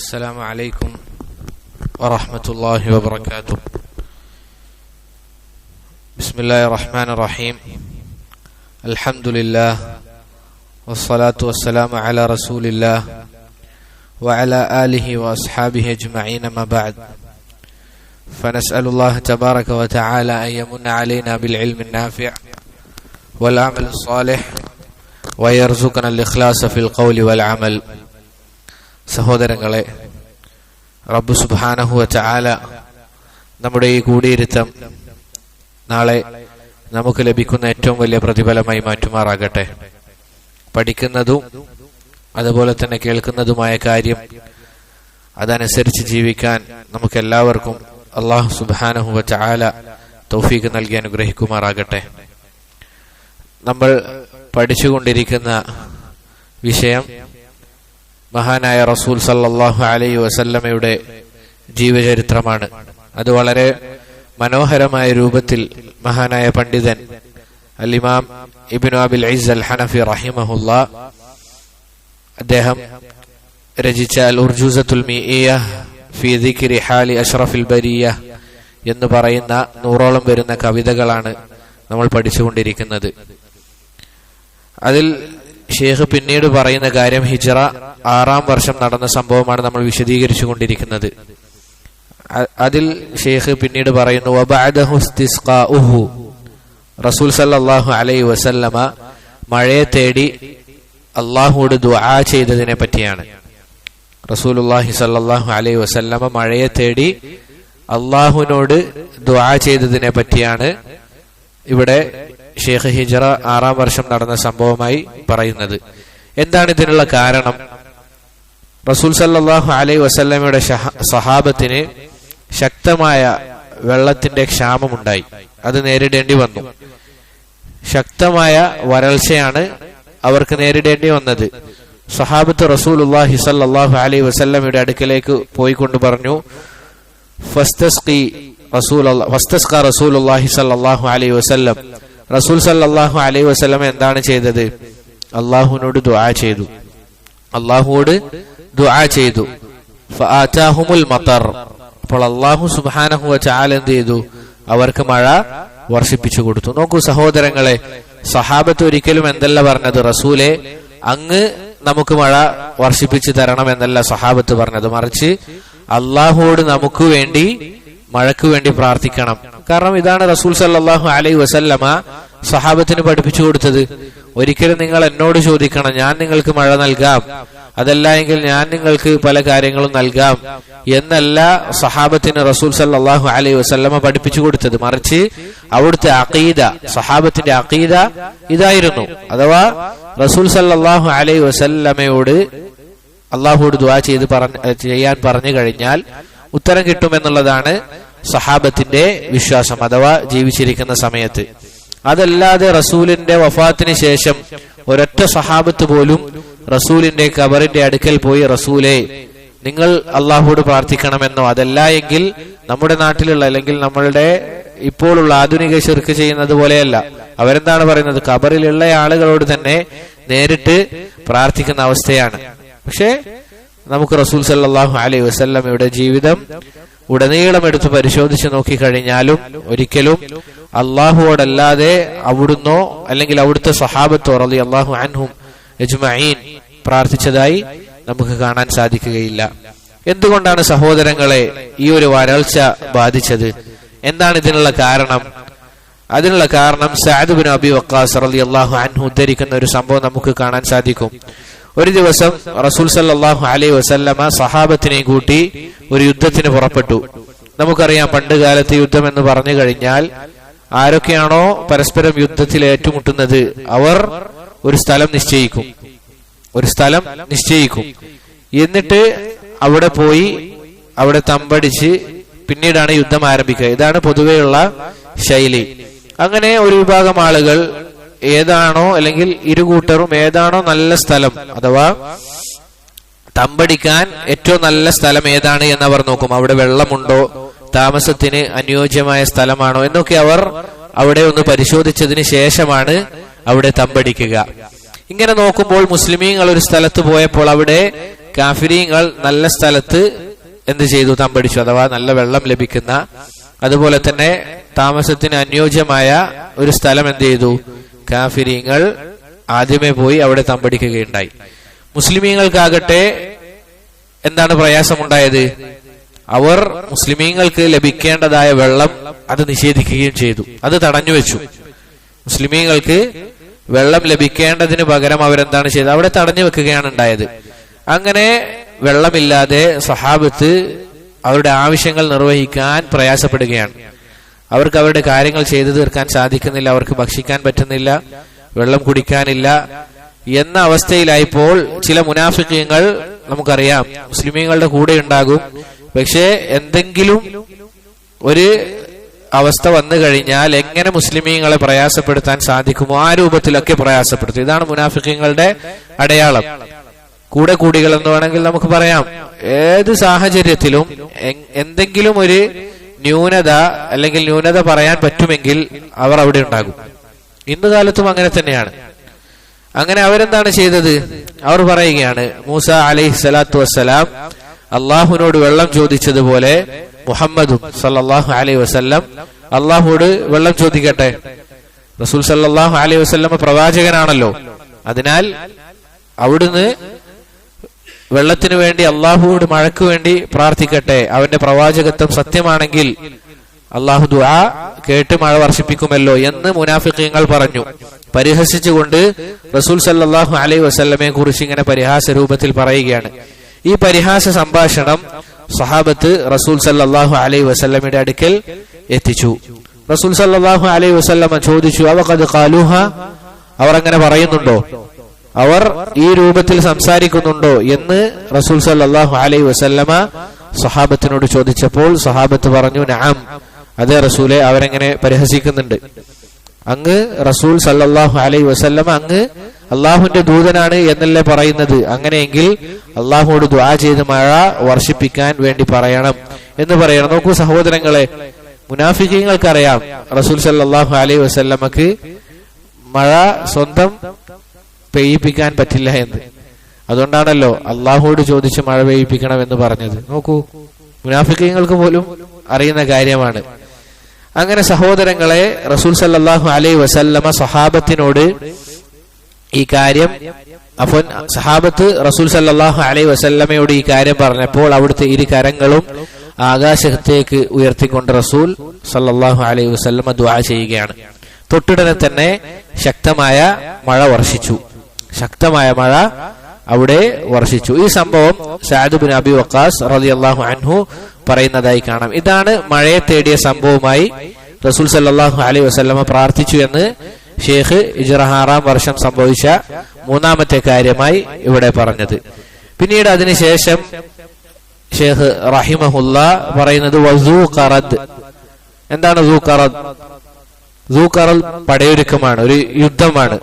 السلام عليكم ورحمة الله وبركاته. بسم الله الرحمن الرحيم. الحمد لله والصلاة والسلام على رسول الله وعلى آله وأصحابه أجمعين. ما بعد، فنسأل الله تبارك وتعالى أن يمن علينا بالعلم النافع والعمل الصالح ويرزقنا الإخلاص في القول والعمل. സഹോദരങ്ങളെ, റബ്ബ് സുബ്ഹാനഹു വ തആല നമ്മുടെ ഈ കൂടിയിരുത്തം നാളെ നമുക്ക് ലഭിക്കുന്ന ഏറ്റവും വലിയ പ്രതിഫലമായി മാറ്റുമാറാകട്ടെ. പഠിക്കുന്നതും അതുപോലെ തന്നെ കേൾക്കുന്നതുമായ കാര്യം അതനുസരിച്ച് ജീവിക്കാൻ നമുക്കെല്ലാവർക്കും അല്ലാഹു സുബ്ഹാനഹു വ തആല തൗഫീഖ് നൽകി അനുഗ്രഹിക്കുമാറാകട്ടെ. നമ്മൾ പഠിച്ചുകൊണ്ടിരിക്കുന്ന വിഷയം മഹാനായ റസൂൽ സല്ലല്ലാഹു അലൈഹി വസല്ലമയുടെ ജീവചരിത്രമാണ്. അത് വളരെ മനോഹരമായ രൂപത്തിൽ മഹാനായ പണ്ഡിതൻ അൽ ഇമാം ഇബ്നു അബിൽ ഇസ്സ് അൽ ഹനഫി റഹിമഹുല്ലാ അദ്ദേഹം രചിച്ച അൽ ഉർജൂസത്തുൽ മീഇയ്യ ഫീ ദിക്രി ഹാലി അഷ്റഫിൽ ബരിയ്യ എന്ന് പറയുന്ന 100ഓളം വരുന്ന കവിതകളാണ് നമ്മൾ പഠിച്ചുകൊണ്ടിരിക്കുന്നത്. അതിൽ ഷേഖ് പിന്നീട് പറയുന്ന കാര്യം ഹിജ്റ 6-ാം വർഷം നടന്ന സംഭവമാണ് നമ്മൾ വിശദീകരിച്ചു കൊണ്ടിരിക്കുന്നത്. അതിൽ ഷേഖ് പിന്നീട് പറയുന്നു, വബഅദഹു ഇസ്തിസ്ഖാഉഹു, റസൂൽ സല്ലല്ലാഹു അലൈഹി വസല്ലമ മഴയെ തേടി അല്ലാഹുവോട് ദുആ ചെയ്തതിനെ പറ്റിയാണ്. റസൂലുള്ളാഹി സല്ലല്ലാഹു അലൈഹി വസല്ലമ മഴയെ തേടി അല്ലാഹുവിനോട് ദുആ ചെയ്തതിനെ പറ്റിയാണ് ഇവിടെ ഷേഖ് ഹിജ്റ 6-ാം വർഷം നടന്ന സംഭവമായി പറയുന്നത്. എന്താണ് ഇതിനുള്ള കാരണം? റസൂൽ സല്ലല്ലാഹു അലൈഹി വസല്ലമയുടെ സഹാബത്തിന് ശക്തമായ വെള്ളത്തിന്റെ ക്ഷാമമുണ്ടായി. അത് നേരിടേണ്ടി വന്നു. ശക്തമായ വരൾച്ചയാണ് അവർക്ക് നേരിടേണ്ടി വന്നത്. സഹാബത്ത് റസൂലുള്ളാഹി സല്ലല്ലാഹു അലൈഹി വസല്ലമയുടെ അടുക്കലേക്ക് പോയിക്കൊണ്ട് പറഞ്ഞു, ഫസ്തസ്ഖി റസൂലുള്ളാഹി സല്ലല്ലാഹു അലൈഹി വസല്ലം. റസൂൽ സല്ലല്ലാഹു അലൈഹി വസല്ലം എന്താണ് ചെയ്തത്? അല്ലാഹുവിനോട് ദുആ ചെയ്തു. അല്ലാഹുവോട് ദുആ ചെയ്തു. ഫആതാഹുമുൽ മതർ. അപ്പോൾ അല്ലാഹു സുബ്ഹാനഹു വ തആല എന്ത് ചെയ്തു? അവർക്ക് മഴ വർഷിപ്പിച്ചു കൊടുത്തു. നോക്കൂ സഹോദരങ്ങളെ, സഹാബത്ത് ഒരിക്കലും എന്തല്ല പറഞ്ഞത്, റസൂലെ അങ്ങ് നമുക്ക് മഴ വർഷിപ്പിച്ചു തരണം എന്നല്ല സഹാബത്ത് പറഞ്ഞത്. മറിച്ച് അല്ലാഹുവോട് നമുക്ക് വേണ്ടി മഴയ്ക്ക് വേണ്ടി പ്രാർത്ഥിക്കണം. കാരണം ഇതാണ് റസൂൽ സല്ലല്ലാഹു അലൈഹി വസല്ലമ സഹാബത്തിന് പഠിപ്പിച്ചു കൊടുത്തത്. ഒരിക്കലും നിങ്ങൾ എന്നോട് ചോദിക്കണം, ഞാൻ നിങ്ങൾക്ക് മഴ നൽകാം, അതല്ല എങ്കിൽ ഞാൻ നിങ്ങൾക്ക് പല കാര്യങ്ങളും നൽകാം എന്നല്ല സഹാബത്തിന് റസൂൽ സല്ലല്ലാഹു അലൈഹി വസല്ലമ പഠിപ്പിച്ചു കൊടുത്തത്. മറിച്ച് അവിടുത്തെ അഖീദ, സഹാബത്തിന്റെ അഖീദ ഇതായിരുന്നു. അഥവാ റസൂൽ സല്ലല്ലാഹു അലൈഹി വസല്ലമയോട് അല്ലാഹുവോട് ദുആ ചെയ്യാൻ പറഞ്ഞു കഴിഞ്ഞാൽ ഉത്തരം കിട്ടുമെന്നുള്ളതാണ് സഹാബത്തിന്റെ വിശ്വാസം, അഥവാ ജീവിച്ചിരിക്കുന്ന സമയത്ത്. അതല്ലാതെ റസൂലിന്റെ വഫാത്തിന് ശേഷം ഒരൊറ്റ സഹാബത്ത് പോലും റസൂലിന്റെ ഖബറിന്റെ അടുക്കൽ പോയി റസൂലെ നിങ്ങൾ അള്ളാഹുവോട് പ്രാർത്ഥിക്കണമെന്നോ, അതല്ല എങ്കിൽ നമ്മുടെ നാട്ടിലുള്ള അല്ലെങ്കിൽ നമ്മളുടെ ഇപ്പോഴുള്ള ആധുനിക ശിർക്ക് ചെയ്യുന്നത് പോലെയല്ല. അവരെന്താണ് പറയുന്നത്? ഖബറിലുള്ള ആളുകളോട് തന്നെ നേരിട്ട് പ്രാർത്ഥിക്കുന്ന അവസ്ഥയാണ്. പക്ഷേ നമുക്ക് റസൂൽ സല്ലല്ലാഹു അലൈഹി വസല്ലമയുടെ ജീവിതം ഉടനീളം എടുത്ത് പരിശോധിച്ച് നോക്കിക്കഴിഞ്ഞാലും ഒരിക്കലും അള്ളാഹുവോടല്ലാതെ അവിടുന്നോ അല്ലെങ്കിൽ അവിടുത്തെ സഹാബത്തോ റളിയല്ലാഹു അൻഹും അജ്മഈൻ പ്രാർത്ഥിച്ചതായി നമുക്ക് കാണാൻ സാധിക്കുകയില്ല. എന്തുകൊണ്ടാണ് സഹോദരങ്ങളെ ഈ ഒരു വരൾച്ച ബാധിച്ചത്? എന്താണ് ഇതിനുള്ള കാരണം? അതിനുള്ള കാരണം സഅദ് ഇബ്നു അബി വഖാസ് റളിയല്ലാഹു അൻഹു ഉദ്ധരിക്കുന്ന ഒരു സംഭവം നമുക്ക് കാണാൻ സാധിക്കും. ഒരു ദിവസം റസൂൽ സല്ലല്ലാഹു അലൈഹി വസല്ലമ സഹാബത്തിനെ കൂട്ടി ഒരു യുദ്ധത്തിന് പുറപ്പെട്ടു. നമുക്കറിയാം, പണ്ട് കാലത്ത് യുദ്ധം എന്ന് പറഞ്ഞു കഴിഞ്ഞാൽ ആരൊക്കെയാണോ പരസ്പരം യുദ്ധത്തിൽ ഏറ്റുമുട്ടുന്നത് അവർ ഒരു സ്ഥലം നിശ്ചയിക്കും. എന്നിട്ട് അവിടെ പോയി അവിടെ തമ്പടിച്ച് പിന്നീടാണ് യുദ്ധം ആരംഭിക്കുക. ഇതാണ് പൊതുവെയുള്ള ശൈലി. അങ്ങനെ ഒരു വിഭാഗം ആളുകൾ ഏതാണോ അല്ലെങ്കിൽ ഇരുകൂട്ടറും ഏതാണോ നല്ല സ്ഥലം, അഥവാ തമ്പടിക്കാൻ ഏറ്റവും നല്ല സ്ഥലം ഏതാണ് എന്നവർ നോക്കും. അവിടെ വെള്ളമുണ്ടോ, താമസത്തിന് അനുയോജ്യമായ സ്ഥലമാണോ എന്നൊക്കെ അവർ അവിടെ ഒന്ന് പരിശോധിച്ചതിന് ശേഷമാണ് അവിടെ തമ്പടിക്കുക. ഇങ്ങനെ നോക്കുമ്പോൾ മുസ്ലിമീങ്ങൾ ഒരു സ്ഥലത്ത് പോയപ്പോൾ അവിടെ കാഫിരീങ്ങൾ നല്ല സ്ഥലത്ത് എന്ത് ചെയ്തു? തമ്പടിച്ചു. അഥവാ നല്ല വെള്ളം ലഭിക്കുന്ന, അതുപോലെ തന്നെ താമസത്തിന് അനുയോജ്യമായ ഒരു സ്ഥലം എന്ത് ചെയ്തു? കാഫിരീങ്ങൾ ആദ്യമേ പോയി അവിടെ തമ്പടിക്കുകയുണ്ടായി. മുസ്ലിമീങ്ങൾക്കാകട്ടെ എന്താണ് പ്രയാസമുണ്ടായത്? അവർ മുസ്ലിമീങ്ങൾക്ക് ലഭിക്കേണ്ടതായ വെള്ളം അത് നിഷേധിക്കുകയും ചെയ്തു, അത് തടഞ്ഞു വെച്ചു. മുസ്ലിമീങ്ങൾക്ക് വെള്ളം ലഭിക്കേണ്ടതിന് പകരം അവരെന്താണ് ചെയ്തത്? അവിടെ തടഞ്ഞു വെക്കുകയാണ് ഉണ്ടായത്. അങ്ങനെ വെള്ളമില്ലാതെ സ്വഹാബത്ത് അവരുടെ ആവശ്യങ്ങൾ നിർവഹിക്കാൻ പ്രയാസപ്പെടുകയാണ്. അവർക്ക് അവരുടെ കാര്യങ്ങൾ ചെയ്തു തീർക്കാൻ സാധിക്കുന്നില്ല, അവർക്ക് ഭക്ഷിക്കാൻ പറ്റുന്നില്ല, വെള്ളം കുടിക്കാനില്ല എന്ന അവസ്ഥയിലായപ്പോൾ ചില മുനാഫിഖീങ്ങൾ, നമുക്കറിയാം മുസ്ലിമീങ്ങളുടെ കൂടെ ഉണ്ടാകും, പക്ഷേ എന്തെങ്കിലും ഒരു അവസ്ഥ വന്നു കഴിഞ്ഞാൽ എങ്ങനെ മുസ്ലിമീങ്ങളെ പ്രയാസപ്പെടുത്താൻ സാധിക്കുമോ ആ രൂപത്തിലൊക്കെ പ്രയാസപ്പെടുത്തും. ഇതാണ് മുനാഫിഖീങ്ങളുടെ അടയാളം. കൂടെ കൂടികൾ എന്ന് വേണമെങ്കിൽ നമുക്ക് പറയാം. ഏത് സാഹചര്യത്തിലും എന്തെങ്കിലും ഒരു ന്യൂനത അല്ലെങ്കിൽ ന്യൂനത പറയാൻ പറ്റുമെങ്കിൽ അവർ അവിടെ ഉണ്ടാകും. ഇന്ന് കാലത്തും അങ്ങനെ തന്നെയാണ്. അങ്ങനെ അവരെന്താണ് ചെയ്തത്? അവർ പറയുകയാണ്, മൂസ അലൈഹി സ്വലാത്തു വസ്സലാം അള്ളാഹുവിനോട് വെള്ളം ചോദിച്ചതുപോലെ മുഹമ്മദും സല്ലല്ലാഹു അലൈഹി വസല്ലം അള്ളാഹുവോട് വെള്ളം ചോദിക്കട്ടെ. റസൂൽ സല്ലല്ലാഹു അലൈഹി വസല്ലം പ്രവാചകനാണല്ലോ, അതിനാൽ അവിടുന്ന് വെള്ളത്തിനു വേണ്ടി അള്ളാഹുവോട് മഴയ്ക്ക് വേണ്ടി പ്രാർത്ഥിക്കട്ടെ. അവന്റെ പ്രവാചകത്വം സത്യമാണെങ്കിൽ അള്ളാഹു ദുആ കേട്ട് മഴ വർഷിപ്പിക്കുമല്ലോ എന്ന് മുനാഫിഖീങ്ങൾ പറഞ്ഞു. പരിഹസിച്ചുകൊണ്ട് റസൂൽ സല്ലല്ലാഹു അലൈഹി വസല്ലമയെ കുറിച്ച് ഇങ്ങനെ പരിഹാസ രൂപത്തിൽ പറയുകയാണ്. ഈ പരിഹാസ സംഭാഷണം സഹാബത്ത് റസൂൽ സല്ലല്ലാഹു അലൈഹി വസല്ലമയുടെ അടുക്കൽ എത്തിച്ചു. റസൂൽ സല്ലല്ലാഹു അലൈഹി വസല്ലമ ചോദിച്ചു, അവഖദ് ഖാലൂഹ, അവർ അങ്ങനെ പറയുന്നുണ്ടോ, അവർ ഈ രൂപത്തിൽ സംസാരിക്കുന്നുണ്ടോ എന്ന് റസൂൽ സല്ലല്ലാഹു അലൈഹി വസല്ലമ സഹാബത്തിനോട് ചോദിച്ചപ്പോൾ സഹാബത്ത് പറഞ്ഞു, നഅം, അതെ റസൂലെ, അവരെങ്ങനെ പരിഹസിക്കുന്നുണ്ട്. അങ്ങ് റസൂൽ സല്ലല്ലാഹു അലൈഹി വസല്ലമ അങ്ങ് അള്ളാഹുവിന്റെ ദൂതനാണ് എന്നല്ലേ പറയുന്നത്? അങ്ങനെയെങ്കിൽ അള്ളാഹുവോട് ദുആ ചെയ്ത് മഴ വർഷിപ്പിക്കാൻ വേണ്ടി പറയണം എന്ന് പറയണം. നോക്കൂ സഹോദരങ്ങളെ, മുനാഫിഖീങ്ങൾക്കറിയാം റസൂൽ സല്ലല്ലാഹു അലൈഹി വസല്ലമക്ക് മഴ സ്വന്തം പെയ്യിപ്പിക്കാൻ പറ്റില്ല എന്ന്. അതുകൊണ്ടാണല്ലോ അള്ളാഹുവോട് ചോദിച്ച് മഴ പെയ്യിപ്പിക്കണം എന്ന് പറഞ്ഞത്. നോക്കൂ, മുനാഫിഖീങ്ങൾക്ക് പോലും അറിയുന്ന കാര്യമാണ്. അങ്ങനെ സഹോദരങ്ങളെ, റസൂൽ സല്ലല്ലാഹു അലൈഹി വസല്ലമ സഹാബത്തിനോട് ഈ കാര്യം, അപ്പോൾ സഹാബത്ത് റസൂൽ സല്ലല്ലാഹു അലൈഹി വസല്ലമയോട് ഈ കാര്യം പറഞ്ഞപ്പോൾ അവിടുത്തെ ഇരു കരങ്ങളും ആകാശത്തേക്ക് ഉയർത്തിക്കൊണ്ട് റസൂൽ സല്ലല്ലാഹു അലൈഹി വസല്ലമ ദുആ ചെയ്യുകയാണ്. തൊട്ടുടനെ തന്നെ ശക്തമായ മഴ വർഷിച്ചു. ശക്തമായ മഴ അവിടെ വർഷിച്ചു. ഈ സംഭവം സഅദ് ഇബ്നു അബി വഖാസ് റളിയല്ലാഹു അൻഹു പറയുന്നതായി കാണാം. ഇതാണ് മഴയെ തേടിയ സംഭവമായി റസൂൽ സല്ലല്ലാഹു അലൈഹി വസല്ലമ പ്രാർത്ഥിച്ചു എന്ന് ഷെയ്ഖ് ഹിജ്റ 6-ാം വർഷം സംഭവിച്ച മൂന്നാമത്തെ കാര്യമായി ഇവിടെ പറഞ്ഞത്. പിന്നീട് അതിനുശേഷം ഷെയ്ഖ് റഹിമഹുല്ലാ പറയുന്നത് വസൂ ഖറദ്. എന്താണ് സൂ ഖറദ്? സൂ ഖറദ് പടയൊരുക്കമാണ്, ഒരു യുദ്ധമാണ്.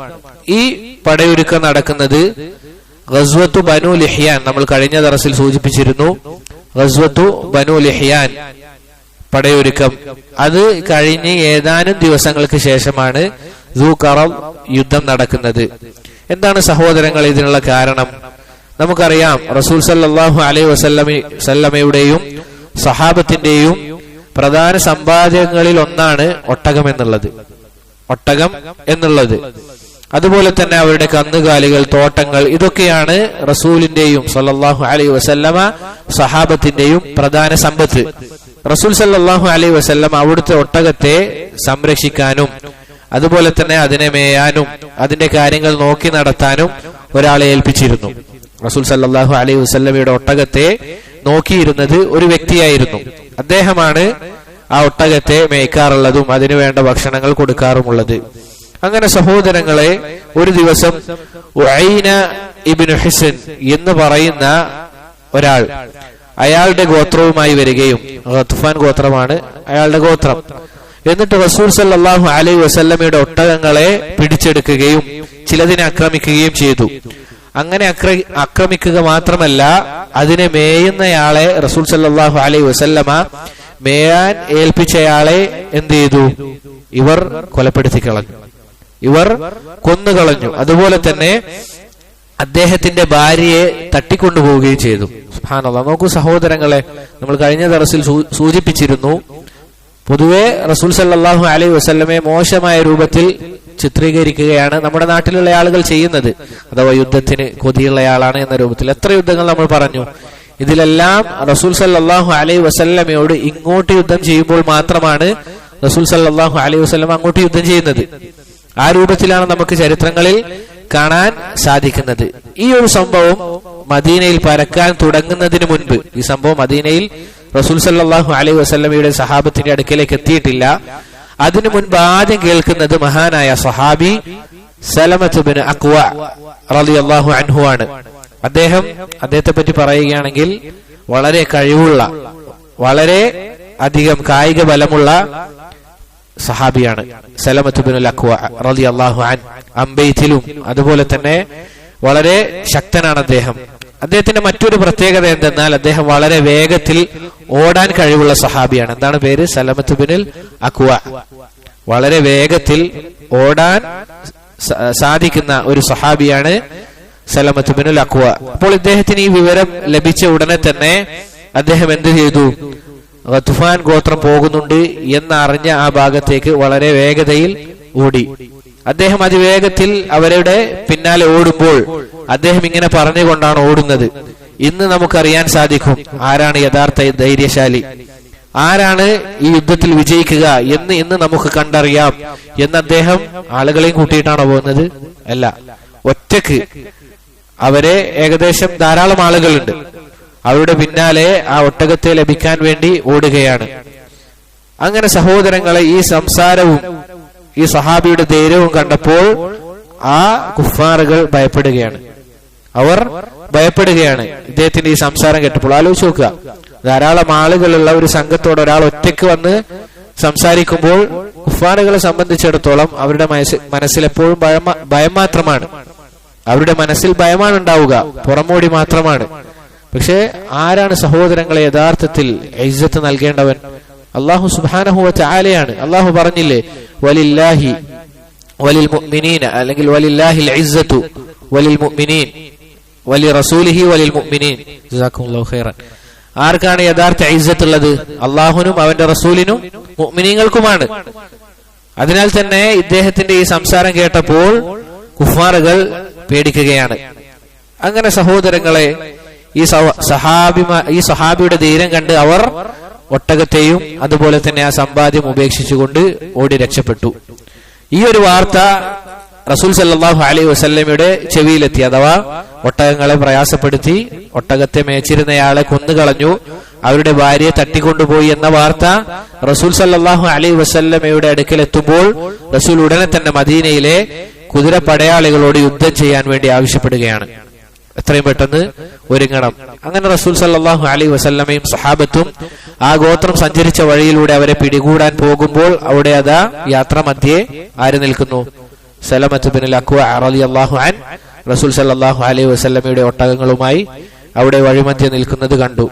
ഈ പടയൊരുക്കം നടക്കുന്നത് ഗസ്വത്തു ബനു ലിഹ്യാൻ, നമ്മൾ കഴിഞ്ഞ ദർസിൽ സൂചിപ്പിച്ചിരുന്നു. ഗസ്വത്തു ബനു ലിഹ്യാൻ പടയൊരുക്കം, അത് കഴിഞ്ഞ് ഏതാനും ദിവസങ്ങൾക്ക് ശേഷമാണ് സൂ ഖറദ് യുദ്ധം നടക്കുന്നത്. എന്താണ് സഹോദരങ്ങൾ ഇതിനുള്ള കാരണം? നമുക്കറിയാം റസൂൽ സല്ലല്ലാഹു അലൈഹി വസല്ലമയുടെയും സഹാബത്തിന്റെയും പ്രധാന സമ്പാദ്യങ്ങളിൽ ഒന്നാണ് ഒട്ടകം എന്നുള്ളത്. അതുപോലെ തന്നെ അവരുടെ കന്നുകാലികൾ, തോട്ടങ്ങൾ, ഇതൊക്കെയാണ് റസൂലിന്റെയും സല്ലല്ലാഹു അലൈഹി വസല്ലമ സഹാബത്തിന്റെയും പ്രധാന സമ്പത്ത്. റസൂൽ സല്ലല്ലാഹു അലൈഹി വസല്ലമ അവിടുത്തെ ഒട്ടകത്തെ സംരക്ഷിക്കാനും അതുപോലെ തന്നെ അതിനെ മേയാനും അതിന്റെ കാര്യങ്ങൾ നോക്കി നടത്താനും ഒരാളെ ഏൽപ്പിച്ചിരുന്നു. റസൂൽ സല്ലല്ലാഹു അലൈഹി വസല്ലമയുടെ ഒട്ടകത്തെ നോക്കിയിരുന്നത് ഒരു വ്യക്തിയായിരുന്നു. അദ്ദേഹമാണ് ആ ഒട്ടകത്തെ മേയ്ക്കാറുള്ളതും അതിനു വേണ്ട ഭക്ഷണങ്ങൾ കൊടുക്കാറുമുള്ളത്. അങ്ങനെ സഹോദരങ്ങളെ, ഒരു ദിവസം ഉഐന ഇബ്നു ഹിസൻ എന്ന് പറയുന്ന ഒരാൾ അയാളുടെ ഗോത്രവുമായി വരികയും, ഗത്ഫാൻ ഗോത്രമാണ് അയാളുടെ ഗോത്രം, എന്നിട്ട് റസൂൽ സല്ലല്ലാഹു അലൈഹി വസല്ലമയുടെ ഒട്ടകങ്ങളെ പിടിച്ചെടുക്കുകയും ചിലതിനെ ആക്രമിക്കുകയും ചെയ്തു. അങ്ങനെ ആക്രമിക്കുക മാത്രമല്ല, അതിനെ മേയുന്നയാളെ റസൂൽ സല്ലല്ലാഹു അലൈഹി വസല്ലമ മേയാൻ ഏൽപ്പിച്ചയാളെ എന്ത് ചെയ്തു? ഇവർ കൊലപ്പെടുത്തി കളഞ്ഞു, ഇവർ കൊന്നുകളഞ്ഞു. അതുപോലെ തന്നെ അദ്ദേഹത്തിന്റെ ഭാര്യയെ തട്ടിക്കൊണ്ടുപോവുകയും ചെയ്തു. സുബ്ഹാനല്ലാഹ്. നോക്കൂ സഹോദരങ്ങളെ, നമ്മൾ കഴിഞ്ഞ ദർസിൽ സൂചിപ്പിച്ചിരുന്നു, പൊതുവെ റസൂൽ സല്ലല്ലാഹു അലൈഹി വസല്ലമയെ മോശമായ രൂപത്തിൽ ചിത്രീകരിക്കുകയാണ് നമ്മുടെ നാട്ടിലുള്ള ആളുകൾ ചെയ്യുന്നത്. അഥവാ യുദ്ധത്തിന് കൊതിയുള്ളയാളാണ് എന്ന രൂപത്തിൽ എത്ര യുദ്ധങ്ങൾ നമ്മൾ പറഞ്ഞു. ഇതിലെല്ലാം റസൂൽ സല്ലല്ലാഹു അലൈഹി വസല്ലമയോട് ഇങ്ങോട്ട് യുദ്ധം ചെയ്യുമ്പോൾ മാത്രമാണ് റസൂൽ സല്ലല്ലാഹു അലൈഹി വസല്ലം അങ്ങോട്ട് യുദ്ധം ചെയ്യുന്നത്. ആ രൂപത്തിലാണ് നമുക്ക് ചരിത്രങ്ങളിൽ കാണാൻ സാധിക്കുന്നത്. ഈ ഒരു സംഭവം മദീനയിൽ പരക്കാൻ തുടങ്ങുന്നതിന് മുൻപ്, ഈ സംഭവം മദീനയിൽ റസൂൽ സല്ലല്ലാഹു അലൈഹി വസല്ലമയുടെ സഹാബത്തിന്റെ അടുക്കലേക്ക് എത്തിയിട്ടില്ല. അതിനു മുൻപ് ആദ്യം കേൾക്കുന്നത് മഹാനായ സഹാബി സലമത്ത് ഇബ്നു അക്വ റളിയല്ലാഹു അൻഹു ആണ്. അദ്ദേഹത്തെ പറ്റി പറയുകയാണെങ്കിൽ വളരെ കഴിവുള്ള, വളരെ അധികം കായിക ബലമുള്ള സഹാബിയാണ് സലമത്ത് ഇബ്നുൽ അക്വ റളിയല്ലാഹു അൻഹു. അമ്പെയ്ത്തിലും അതുപോലെ തന്നെ വളരെ ശക്തനാണ് അദ്ദേഹം. അദ്ദേഹത്തിന്റെ മറ്റൊരു പ്രത്യേകത എന്തെന്നാൽ അദ്ദേഹം വളരെ വേഗത്തിൽ ഓടാൻ കഴിവുള്ള സഹാബിയാണ്. എന്താണ് പേര്? സലമത്ത് ഇബ്നുൽ അക്വ. വളരെ വേഗത്തിൽ ഓടാൻ സാധിക്കുന്ന ഒരു സഹാബിയാണ് സലമത്ത് ഇബ്നുൽ അക്വ. അപ്പോൾ ഇദ്ദേഹത്തിന് ഈ വിവരം ലഭിച്ച ഉടനെ തന്നെ അദ്ദേഹം എന്ത് ചെയ്തു? ഗത്ഫാൻ ഗോത്രം പോകുന്നുണ്ട് എന്നറിഞ്ഞ ആ ഭാഗത്തേക്ക് വളരെ വേഗതയിൽ ഓടി. അദ്ദേഹം അതിവേഗത്തിൽ അവരുടെ പിന്നാലെ ഓടുമ്പോൾ അദ്ദേഹം ഇങ്ങനെ പറഞ്ഞുകൊണ്ടാണ് ഓടുന്നത്, ഇന്ന് നമുക്കറിയാൻ സാധിക്കും ആരാണ് യഥാർത്ഥ ധൈര്യശാലി, ആരാണ് ഈ യുദ്ധത്തിൽ വിജയിക്കുക എന്ന് ഇന്ന് നമുക്ക് കണ്ടറിയാം എന്ന് അദ്ദേഹം ആളുകളെയും കൂട്ടിയിട്ടാണോ പോകുന്നത്? അല്ല, ഒറ്റക്ക്. അവരെ ഏകദേശം ധാരാളം ആളുകളുണ്ട്, അവരുടെ പിന്നാലെ ആ ഒട്ടകത്തെ ലഭിക്കാൻ വേണ്ടി ഓടുകയാണ്. അങ്ങനെ സഹോദരങ്ങളെ, ഈ സംസാരവും ഈ സഹാബിയുടെ ധൈര്യവും കണ്ടപ്പോൾ ആ കുഫാറുകൾ ഭയപ്പെടുകയാണ്. അവർ ഭയപ്പെടുകയാണ് ഇദ്ദേഹത്തിന്റെ ഈ സംസാരം കേട്ടപ്പോൾ. ആലോചിച്ച് നോക്കുക, ധാരാളം ആളുകളുള്ള ഒരു സംഘത്തോട് ഒരാൾ ഒറ്റയ്ക്ക് വന്ന് സംസാരിക്കുമ്പോൾ കുഫാറുകളെ സംബന്ധിച്ചിടത്തോളം അവരുടെ മനസ്സിൽ എപ്പോഴും ഭയം മാത്രമാണ്. അവരുടെ മനസ്സിൽ ഭയമാണ് ഉണ്ടാവുക, പുറമോടി മാത്രമാണ്. പക്ഷെ ആരാണ് സഹോദരങ്ങളെ യഥാർത്ഥത്തിൽ ഇസ്സത്ത് നൽകേണ്ടവൻ? അല്ലാഹു സുബ്ഹാനഹു വ തആലയാണ്. അല്ലാഹു പറഞ്ഞില്ലേ, വലില്ലാഹി വലിൽ മുഅ്മിനീന, അല്ലെങ്കിൽ വലില്ലാഹിൽ ഇസ്സത്തു വലിൽ മുഅ്മിനീൻ വലി റസൂലിഹി വലിൽ മുഅ്മിനീൻ. ജസാക്കുമുല്ലാഹു ഖൈറൻ. ആർക്കാണ് യഥാർത്ഥ ഇസ്സത്ത് ഉള്ളത്? അല്ലാഹുവിനും അവന്റെ റസൂലിനും മുഅ്മിനീങ്ങൾക്കുമാണ്. അതിനാൽ തന്നെ ഇദ്ദേഹത്തിന്റെ ഈ സംസാരം കേട്ടപ്പോൾ കുഫാറുകൾ പേടിക്കുകയാണ്. അങ്ങനെ സഹോദരങ്ങളെ, ഈ സഹാബിയുടെ ധൈര്യം കണ്ട് അവർ ഒട്ടകത്തെയും അതുപോലെ തന്നെ ആ സമ്പാദ്യം ഉപേക്ഷിച്ചുകൊണ്ട് ഓടി രക്ഷപ്പെട്ടു. ഈ ഒരു വാർത്ത റസൂൽ സല്ലല്ലാഹു അലൈഹി വസല്ലമയുടെ ചെവിയിലെത്തി. അഥവാ ഒട്ടകങ്ങളെ പ്രയാസപ്പെടുത്തി ഒട്ടകത്തെ മേച്ചിരുന്നയാളെ കൊന്നുകളഞ്ഞു, അവരുടെ ഭാര്യയെ തട്ടിക്കൊണ്ടുപോയി എന്ന വാർത്ത റസൂൽ സല്ലല്ലാഹു അലൈഹി വസല്ലമയുടെ അടുക്കൽ എത്തുമ്പോൾ റസൂൽ ഉടനെ തന്നെ മദീനയിലെ കുതിര പടയാളികളോട് യുദ്ധം ചെയ്യാൻ വേണ്ടി ആവശ്യപ്പെടുകയാണ്. എത്രയും പെട്ടെന്ന് ഒരുങ്ങണം. അങ്ങനെ റസൂൽ സല്ലല്ലാഹു അലൈഹി വസല്ലമയും സഹാബത്തും ആ ഗോത്രം സഞ്ചരിച്ച വഴിയിലൂടെ അവരെ പിടികൂടാൻ പോകുമ്പോൾ അവിടെ അതാ യാത്ര മധ്യേ ആര് നിൽക്കുന്നു? സലമത്ത് ഇബ്നുൽ അക്വ റളിയല്ലാഹു അൻഹു റസൂൽ സല്ലല്ലാഹു അലൈഹി വസല്ലമയുടെ ഒട്ടകങ്ങളുമായി അവിടെ വഴിമധ്യേ നിൽക്കുന്നത് കണ്ടു.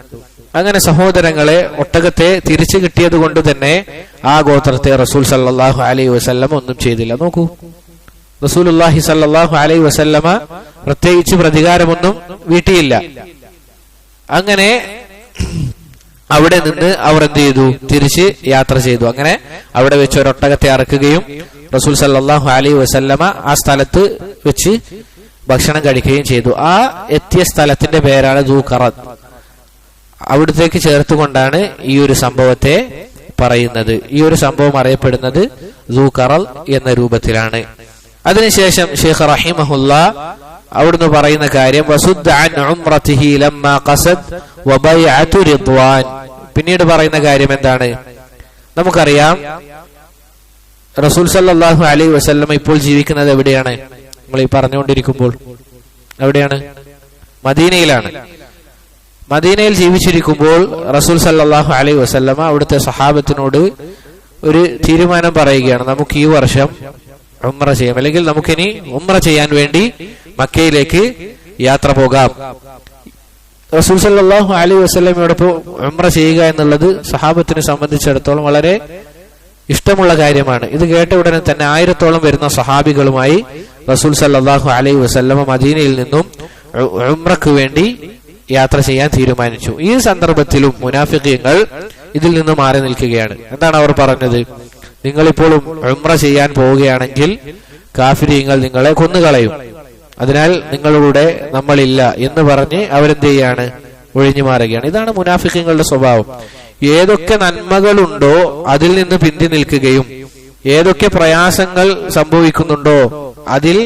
അങ്ങനെ സഹോദരങ്ങളെ, ഒട്ടകത്തെ തിരിച്ചു കിട്ടിയത് കൊണ്ട് തന്നെ ആ ഗോത്രത്തെ റസൂൽ സല്ലല്ലാഹു അലൈഹി വസല്ലമ ഒന്നും ചെയ്തില്ല. നോക്കൂ, റസൂലുള്ളാഹി സല്ലല്ലാഹു അലൈഹി വസല്ലമ പ്രത്യേകിച്ച് പ്രതികാരമൊന്നും വീട്ടിയില്ല. അങ്ങനെ അവിടെ നിന്ന് അവർ എന്ത് ചെയ്തു? തിരിച്ച് യാത്ര ചെയ്തു. അങ്ങനെ അവിടെ വെച്ച് ഒരു ഒട്ടകത്തെ അറക്കുകയും റസൂൽ സല്ലല്ലാഹു അലൈഹി വസല്ലമ ആ സ്ഥലത്ത് വെച്ച് ഭക്ഷണം കഴിക്കുകയും ചെയ്തു. ആ എത്തിയ സ്ഥലത്തിന്റെ പേരാണ് ദൂഖറത്ത്. അവിടത്തേക്ക് ചേർത്തുകൊണ്ടാണ് ഈ ഒരു സംഭവത്തെ പറയുന്നത്. ഈ ഒരു സംഭവം അറിയപ്പെടുന്നത് ദൂഖറൽ എന്ന രൂപത്തിലാണ്. അതിനുശേഷം ഷെയ്ഖ് റഹിമഹുല്ലാ അവിടുന്ന് പറയുന്ന കാര്യം, വസുദ്ദ അൻ ഉംറതിഹി ലമ്മാ ഖസദ് വബൈഅതു റിദ്വാൻ. പിന്നീട് പറയുന്ന കാര്യം എന്താണ്? നമുക്കറിയാം റസൂൽ സല്ലല്ലാഹു അലൈഹി വസല്ലം ഇപ്പോൾ ജീവിക്കുന്നത് എവിടെയാണ്? നമ്മൾ ഈ പറഞ്ഞുകൊണ്ടിരിക്കുമ്പോൾ എവിടെയാണ്? മദീനയിലാണ്. മദീനയിൽ ജീവിച്ചിരിക്കുമ്പോൾ റസൂൽ സല്ലല്ലാഹു അലൈഹി വസല്ലമ അവിടുത്തെ സഹാബത്തിനോട് ഒരു തീരുമാനം പറയുകയാണ്, നമുക്ക് ഈ വർഷം ഉംറ ചെയ്യാം, അല്ലെങ്കിൽ നമുക്കിനി ഉംറ ചെയ്യാൻ വേണ്ടി മക്കയിലേക്ക് യാത്ര പോകാം. റസൂൽ സല്ലല്ലാഹു അലൈഹി വസല്ലമയോടൊപ്പം ഉംറ ചെയ്യുക എന്നുള്ളത് സഹാബത്തിനെ സംബന്ധിച്ചിടത്തോളം വളരെ ഇഷ്ടമുള്ള കാര്യമാണ്. ഇത് കേട്ട ഉടനെ തന്നെ 1000-ഓളം വരുന്ന സഹാബികളുമായി റസൂൽ സല്ലല്ലാഹു അലൈഹി വസല്ലമ മദീനയിൽ നിന്നും ഉംറക്ക് വേണ്ടി യാത്ര ചെയ്യാൻ തീരുമാനിച്ചു. ഈ സന്ദർഭത്തിലും മുനാഫിഖീങ്ങൾ ഇതിൽ നിന്ന് മാറി നിൽക്കുകയാണ്. എന്താണ് അവർ പറഞ്ഞത്? നിങ്ങളിപ്പോഴും ഉംറ ചെയ്യാൻ പോവുകയാണെങ്കിൽ കാഫിരീങ്ങൾ നിങ്ങളെ കൊന്നുകളയും, അതിനാൽ നിങ്ങളുടെ നമ്മളില്ല എന്ന് പറഞ്ഞ് അവരെന്ത് ചെയ്യാണ്? ഒഴിഞ്ഞു മാറുകയാണ്. ഇതാണ് മുനാഫിഖീങ്ങളുടെ സ്വഭാവം. ഏതൊക്കെ നന്മകളുണ്ടോ അതിൽ നിന്ന് പിന്തി നിൽക്കുകയും ഏതൊക്കെ പ്രയാസങ്ങൾ സംഭവിക്കുന്നുണ്ടോ അതിൽ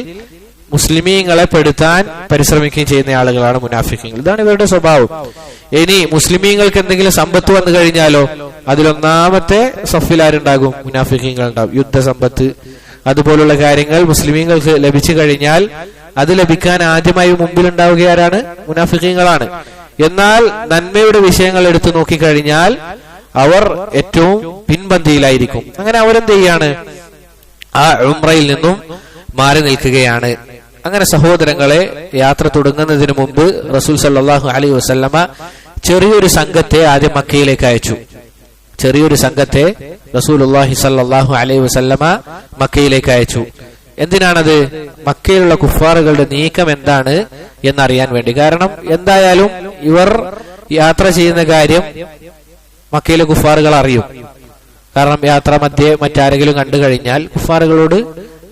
മുസ്ലിമീങ്ങളെ പെടുത്താൻ പരിശ്രമിക്കുകയും ചെയ്യുന്ന ആളുകളാണ് മുനാഫിഖീങ്ങൾ. ഇതാണ് ഇവരുടെ സ്വഭാവം. ഇനി മുസ്ലിമീങ്ങൾക്ക് എന്തെങ്കിലും സമ്പത്ത് വന്നു കഴിഞ്ഞാലോ അതിലൊന്നാമത്തെ സഫിലാരുണ്ടാകും? മുനാഫിഖീങ്ങൾ ഉണ്ടാകും. യുദ്ധസമ്പത്ത് അതുപോലുള്ള കാര്യങ്ങൾ മുസ്ലിമീങ്ങൾക്ക് ലഭിച്ചു കഴിഞ്ഞാൽ അത് ലഭിക്കാൻ ആദ്യമായി മുമ്പിൽ ഉണ്ടാവുകയാരാണ്? മുനാഫിഖീങ്ങളാണ്. എന്നാൽ നന്മയുടെ വിഷയങ്ങൾ എടുത്തു നോക്കിക്കഴിഞ്ഞാൽ അവർ ഏറ്റവും പിൻപന്തിയിലായിരിക്കും. അങ്ങനെ അവരെന്ത് ചെയ്യാണ്? ആ ഉംറയിൽ നിന്നും മാറി നിൽക്കുകയാണ്. അങ്ങനെ സഹോദരങ്ങളെ, യാത്ര തുടങ്ങുന്നതിന് മുമ്പ് റസൂൽ സല്ലല്ലാഹു അലൈഹി വസല്ലമ ചെറിയൊരു സംഘത്തെ ആദ്യം മക്കയിലേക്ക് അയച്ചു. ചെറിയൊരു സംഘത്തെ റസൂലുള്ളാഹി സല്ലല്ലാഹു അലൈഹി വസല്ലമ മക്കയിലേക്ക് അയച്ചു. എന്തിനാണത്? മക്കയിലുള്ള കുഫാറുകളുടെ നീക്കം എന്താണ് എന്നറിയാൻ വേണ്ടി. കാരണം എന്തായാലും ഇവർ യാത്ര ചെയ്യുന്ന കാര്യം മക്കയിലെ കുഫാറുകൾ അറിയും. കാരണം യാത്ര മധ്യേ മറ്റാരെങ്കിലും കണ്ടു കഴിഞ്ഞാൽ കുഫാറുകളോട്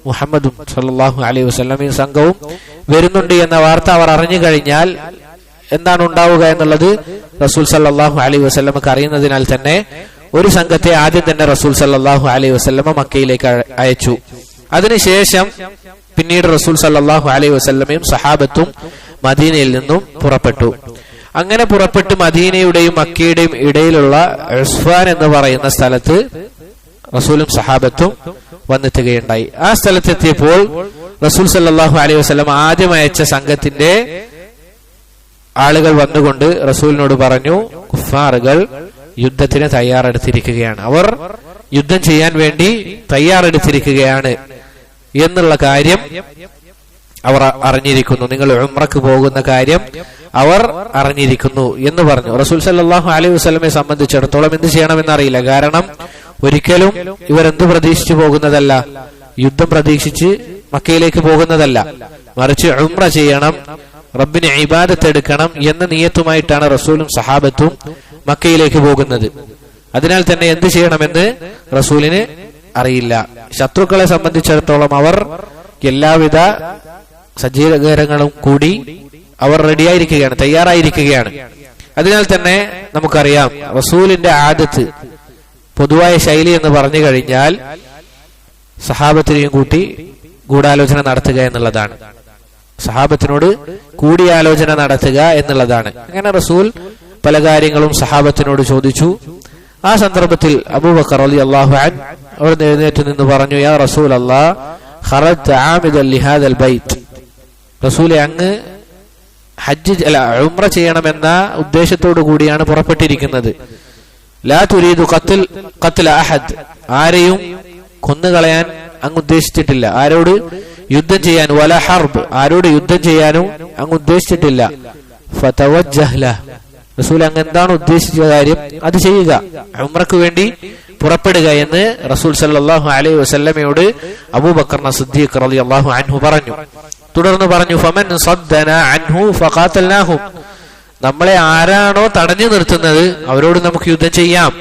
മുഹമ്മദും സല്ലല്ലാഹു അലൈഹി വസല്ലമയും സംഘവും വരുന്നുണ്ട് എന്ന വാർത്ത അവർ അറിഞ്ഞു കഴിഞ്ഞാൽ എന്താണ് ഉണ്ടാവുക എന്നുള്ളത് റസൂൽ സല്ലല്ലാഹു അലൈഹി വസല്ലമക്ക് അറിയുന്നതിനാൽ തന്നെ ഒരു സംഘത്തെ ആദ്യം തന്നെ റസൂൽ സല്ലല്ലാഹു അലൈഹി വസല്ലമ മക്കയിലേക്ക് അയച്ചു. അതിനുശേഷം പിന്നീട് റസൂൽ സല്ലല്ലാഹു അലൈഹി വസല്ലമയും സഹാബത്തും മദീനയിൽ നിന്നും പുറപ്പെട്ടു. അങ്ങനെ പുറപ്പെട്ട് മദീനയുടെയും മക്കയുടെയും ഇടയിലുള്ള ഉസ്ഫാൻ എന്ന് പറയുന്ന സ്ഥലത്ത് റസൂലും സഹാബത്തും വന്നെത്തുകയുണ്ടായി. ആ സ്ഥലത്തെത്തിയപ്പോൾ റസൂൽ സല്ലല്ലാഹു അലൈഹി വസല്ലം ആദ്യം അയച്ച സംഘത്തിന്റെ ആളുകൾ വന്നുകൊണ്ട് റസൂലിനോട് പറഞ്ഞു, കുഫാറുകൾ യുദ്ധത്തിന് തയ്യാറെടുത്തിരിക്കുകയാണ്, അവർ യുദ്ധം ചെയ്യാൻ വേണ്ടി തയ്യാറെടുത്തിരിക്കുകയാണ് എന്നുള്ള കാര്യം അവർ അറിഞ്ഞിരിക്കുന്നു. നിങ്ങൾ ഉംറക്ക് പോകുന്ന കാര്യം അവർ അറിഞ്ഞിരിക്കുന്നു എന്ന് പറഞ്ഞു. റസൂൽ സല്ലല്ലാഹു അലൈഹി വസല്ലമയെ സംബന്ധിച്ചിടത്തോളം എന്ത് ചെയ്യണമെന്നറിയില്ല. കാരണം ഒരിക്കലും ഇവരെന്ത് പ്രതീക്ഷിച്ചു പോകുന്നതല്ല, യുദ്ധം പ്രതീക്ഷിച്ച് മക്കയിലേക്ക് പോകുന്നതല്ല, മറിച്ച് ഉംറ ചെയ്യണം, റബ്ബിനെ ഇബാദത്ത് എടുക്കണം എന്ന നിയത്തുമായിട്ടാണ് റസൂലും സഹാബത്തും മക്കയിലേക്ക് പോകുന്നത്. അതിനാൽ തന്നെ എന്ത് ചെയ്യണമെന്ന് റസൂലിന് അറിയില്ല. ശത്രുക്കളെ സംബന്ധിച്ചിടത്തോളം അവർ എല്ലാവിധ സജ്ജീകരണങ്ങളും കൂടി അവർ റെഡിയായിരിക്കുകയാണ്, തയ്യാറായിരിക്കുകയാണ്. അതിനാൽ തന്നെ നമുക്കറിയാം റസൂലിന്റെ ആദത്ത്, പൊതുവായ ശൈലി എന്ന് പറഞ്ഞു കഴിഞ്ഞാൽ സഹാബത്തിനെയും കൂട്ടി ഗൂഢാലോചന നടത്തുക എന്നുള്ളതാണ്. സഹാബത്തിനോട് കൂടിയാലോചന നടത്തുക എന്നുള്ളതാണ്. അങ്ങനെ റസൂൽ പല കാര്യങ്ങളും സഹാബത്തിനോട് ചോദിച്ചു. ആ സന്ദർഭത്തിൽ അബൂബക്കർ റളിയല്ലാഹു അൻഹു അവർ എഴുന്നേറ്റ് നിന്ന് പറഞ്ഞു, യാ റസൂൽ അല്ലാഹ്, ഖറജ്ത ആമിദൻ ലിഹാദൽ ബൈത്ത്, റസൂലെ അങ്ങ് ഹജ്ജ് ഉംറ ചെയ്യണമെന്ന ഉദ്ദേശത്തോടു കൂടിയാണ് പുറപ്പെട്ടിരിക്കുന്നത്. ലാ തുരീദു ഖത്ല അഹദ്, ആരെയും കൊന്നുകളയാൻ അങ്ങ് ഉദ്ദേശിച്ചിട്ടില്ല, ആരോട് യുദ്ധം ചെയ്യാൻ, വല ഹർബ്, ആരോട് യുദ്ധം ചെയ്യാനും അങ്ങ് ഉദ്ദേശിച്ചിട്ടില്ല. ഫതവജ്ജഹ് ലഹ്, റസൂൽ അങ്ങ് എന്താണ് ഉദ്ദേശിച്ച കാര്യം അത് ചെയ്യുക, ഉംറക്ക് വേണ്ടി പുറപ്പെടുക എന്ന് റസൂൽ സല്ലല്ലാഹു അലൈഹി വസല്ലമയോട് അബൂബക്കർ സിദ്ദീഖ് റളിയല്ലാഹു അൻഹു പറഞ്ഞു. തുടർന്ന് പറഞ്ഞു, ഫമൻ സദ്ദനാ അൻഹു ഫഖാതൽനാഹു, നമ്മളെ ആരാണോ തടഞ്ഞു നിർത്തുന്നത് അവരോട് നമുക്ക് യുദ്ധം ചെയ്യാം,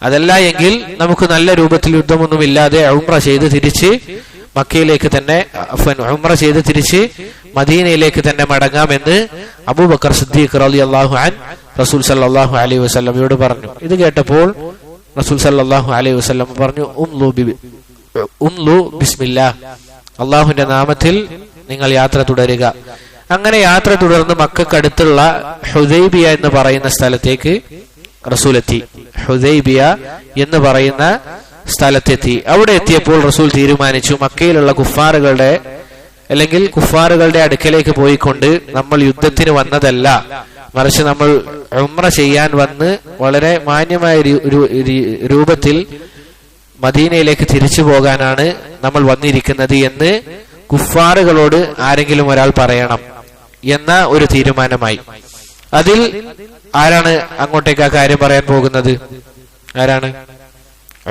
അതല്ല എങ്കിൽ നമുക്ക് നല്ല രൂപത്തിൽ യുദ്ധമൊന്നുമില്ലാതെ ഉംറ ചെയ്ത് തിരിച്ച് മക്കയിലേക്ക് തന്നെ ഉംറ ചെയ്ത് തിരിച്ച് മദീനയിലേക്ക് തന്നെ മടങ്ങാമെന്ന് അബൂബക്കർ സിദ്ദീഖ് റളിയല്ലാഹു അൻഹു റസൂൽ സല്ലല്ലാഹു അലൈഹി വസല്ലമയോട് പറഞ്ഞു. ഇത് കേട്ടപ്പോൾ റസൂൽ സല്ലല്ലാഹു അലൈഹി വസല്ലം പറഞ്ഞു, ഉംലു ബിസ്മില്ലാഹ്, അള്ളാഹുവിന്റെ നാമത്തിൽ നിങ്ങൾ യാത്ര തുടരുക. അങ്ങനെ യാത്ര തുടർന്ന് മക്കക്കടുത്തുള്ള ഹുദൈബിയ എന്ന് പറയുന്ന സ്ഥലത്തേക്ക് റസൂൽ എത്തി. ഹുദൈബിയ എന്ന് പറയുന്ന സ്ഥലത്തെത്തി. അവിടെ എത്തിയപ്പോൾ റസൂൽ തീരുമാനിച്ചു, മക്കയിലുള്ള കുഫാറുകളുടെ അല്ലെങ്കിൽ കുഫാറുകളുടെ അടുക്കലേക്ക് പോയിക്കൊണ്ട് നമ്മൾ യുദ്ധത്തിന് വന്നതല്ല, മറിച്ച് നമ്മൾ ഉംറ ചെയ്യാൻ വന്ന് വളരെ മാന്യമായ രൂപത്തിൽ മദീനയിലേക്ക് തിരിച്ചു പോകാനാണ് നമ്മൾ വന്നിരിക്കുന്നത് എന്ന് കുഫാറുകളോട് ആരെങ്കിലും ഒരാൾ പറയണം എന്ന ഒരു തീരുമാനമായി. അതിൽ ആരാണ് അങ്ങോട്ടേക്ക് ആ കാര്യം പറയാൻ പോകുന്നത്? ആരാണ്?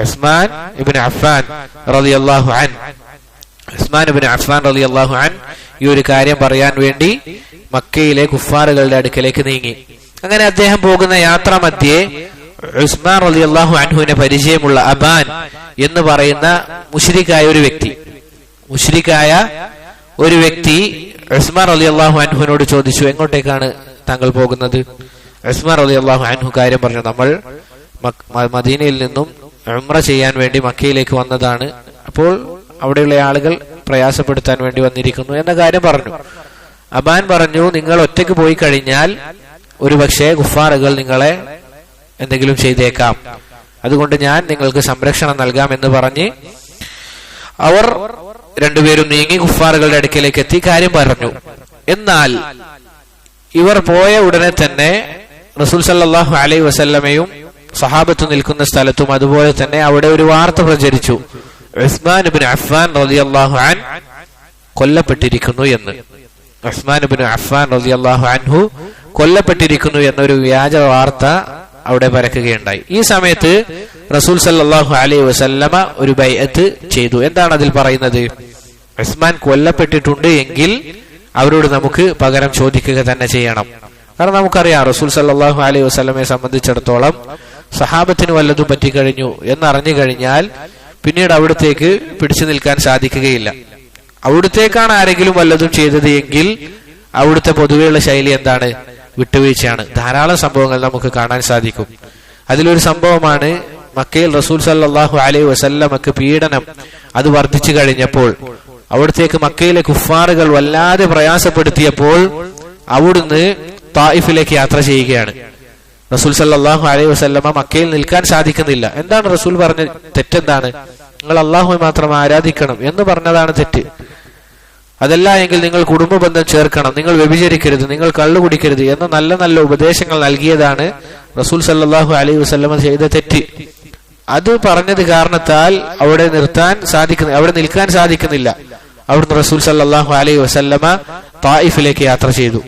ഉസ്മാൻ ഇബ്നു അഫ്ഫാൻ റളിയല്ലാഹു അൻഹു. ഉസ്മാൻ ഇബ്നു അഫ്ഫാൻ റളിയല്ലാഹു അൻഹു ഈ ഒരു കാര്യം പറയാൻ വേണ്ടി മക്കയിലെ കുഫാറുകളുടെ അടുക്കലേക്ക് നീങ്ങി. അങ്ങനെ അദ്ദേഹം പോകുന്ന യാത്രാ മധ്യേ ഉസ്മാൻ റളിയല്ലാഹു അൻഹുവിനെ പരിചയമുള്ള അബാൻ എന്ന് പറയുന്ന മുശ്രിക്കായ ഒരു വ്യക്തി ഉസ്മാൻ റളിയല്ലാഹു അൻഹുവിനോട് ചോദിച്ചു, എങ്ങോട്ടേക്കാണ് താങ്കൾ പോകുന്നത്? ഉസ്മാൻ റളിയല്ലാഹു അൻഹു കാര്യം പറഞ്ഞു, നമ്മൾ മദീനയിൽ നിന്നും ഉംറ ചെയ്യാൻ വേണ്ടി മക്കയിലേക്ക് വന്നതാണ്. അപ്പോൾ അവിടെയുള്ള ആളുകൾ പ്രയാസപ്പെടുത്താൻ വേണ്ടി വന്നിരിക്കുന്നു എന്ന കാര്യം പറഞ്ഞു. അബാൻ പറഞ്ഞു, നിങ്ങൾ ഒറ്റയ്ക്ക് പോയി കഴിഞ്ഞാൽ ഒരു പക്ഷേ കുഫാറുകൾ നിങ്ങളെ എന്തെങ്കിലും ചെയ്തേക്കാം, അതുകൊണ്ട് ഞാൻ നിങ്ങൾക്ക് സംരക്ഷണം നൽകാം എന്ന് പറഞ്ഞ് അവർ രണ്ടുപേരും നീങ്ങി കുഫാറുകളുടെ അടുക്കലേക്ക് എത്തി കാര്യം പറഞ്ഞു. എന്നാൽ ഇവർ പോയ ഉടനെ തന്നെ റസൂൽ സല്ലല്ലാഹു അലൈഹി വസല്ലമയും സഹാബത്ത് നിൽക്കുന്ന സ്ഥലത്തും അതുപോലെ തന്നെ അവിടെ ഒരു വാർത്ത പ്രചരിച്ചു, ഉസ്മാൻ ഇബ്നു അഫ്ഫാൻ റളിയല്ലാഹു അൻഹു കൊല്ലപ്പെട്ടിരിക്കുന്നു എന്ന്. ഉസ്മാൻ ഇബ്നു അഫ്ഫാൻ റളിയല്ലാഹു അൻഹു കൊല്ലപ്പെട്ടിരിക്കുന്നു എന്നൊരു വ്യാജ വാർത്ത അവിടെ പരക്കുകയുണ്ടായി. ഈ സമയത്ത് റസൂൽ സല്ലല്ലാഹു അലൈഹി വസല്ലമ ഒരു ബൈഅത്ത് ചെയ്തു. എന്താണ് അതിൽ പറയുന്നത്? ഉസ്മാൻ കൊല്ലപ്പെട്ടിട്ടുണ്ട് എങ്കിൽ അവരോട് നമുക്ക് പകരം ചോദിക്കുക തന്നെ ചെയ്യണം. കാരണം നമുക്കറിയാം റസൂൽ സല്ലല്ലാഹു അലൈഹി വസല്ലമയെ സംബന്ധിച്ചിടത്തോളം സഹാബത്തിന് വല്ലതും പറ്റിക്കഴിഞ്ഞു എന്നറിഞ്ഞു കഴിഞ്ഞാൽ പിന്നീട് അവിടത്തേക്ക് പിടിച്ചു നിൽക്കാൻ സാധിക്കുകയില്ല. അവിടത്തേക്കാണ് ആരെങ്കിലും വല്ലതും ചെയ്തത് എങ്കിൽ അവിടുത്തെ പൊതുവെയുള്ള ശൈലി എന്താണ്? വിട്ടുവീഴ്ചയാണ്. ധാരാളം സംഭവങ്ങൾ നമുക്ക് കാണാൻ സാധിക്കും. അതിലൊരു സംഭവമാണ് മക്കയിൽ റസൂൽ സല്ലല്ലാഹു അലൈഹി വസല്ലമക്ക് പീഡനം അത് വർദ്ധിച്ചു കഴിഞ്ഞപ്പോൾ അവിടത്തേക്ക് മക്കയിലെ കുഫാറുകൾ വല്ലാതെ പ്രയാസപ്പെടുത്തിയപ്പോൾ അവിടുന്ന് തായിഫിലേക്ക് യാത്ര ചെയ്യുകയാണ്. റസൂൽ സല്ലല്ലാഹു അലൈഹി വസല്ലമ മക്കയിൽ നിൽക്കാൻ സാധിക്കുന്നില്ല. എന്താണ് റസൂൽ പറഞ്ഞ തെറ്റെന്താണ്? നിങ്ങൾ അള്ളാഹുവെ മാത്രം ആരാധിക്കണം എന്ന് പറഞ്ഞതാണ് തെറ്റ്. അതല്ല എങ്കിൽ നിങ്ങൾ കുടുംബ ബന്ധം ചേർക്കണം, നിങ്ങൾ വ്യഭിചരിക്കരുത്, നിങ്ങൾ കള്ളു കുടിക്കരുത് എന്ന നല്ല നല്ല ഉപദേശങ്ങൾ നൽകിയതാണ് റസൂൽ സല്ലല്ലാഹു അലൈഹി വസല്ലമ ചെയ്ത തെറ്റ്. അത് പറഞ്ഞത് കാരണത്താൽ അവിടെ നിൽക്കാൻ സാധിക്കുന്നില്ല. അവിടുന്ന് റസൂൽ സല്ലല്ലാഹു അലൈഹി വസല്ലമ തായിഫിലേക്ക് യാത്ര ചെയ്തു.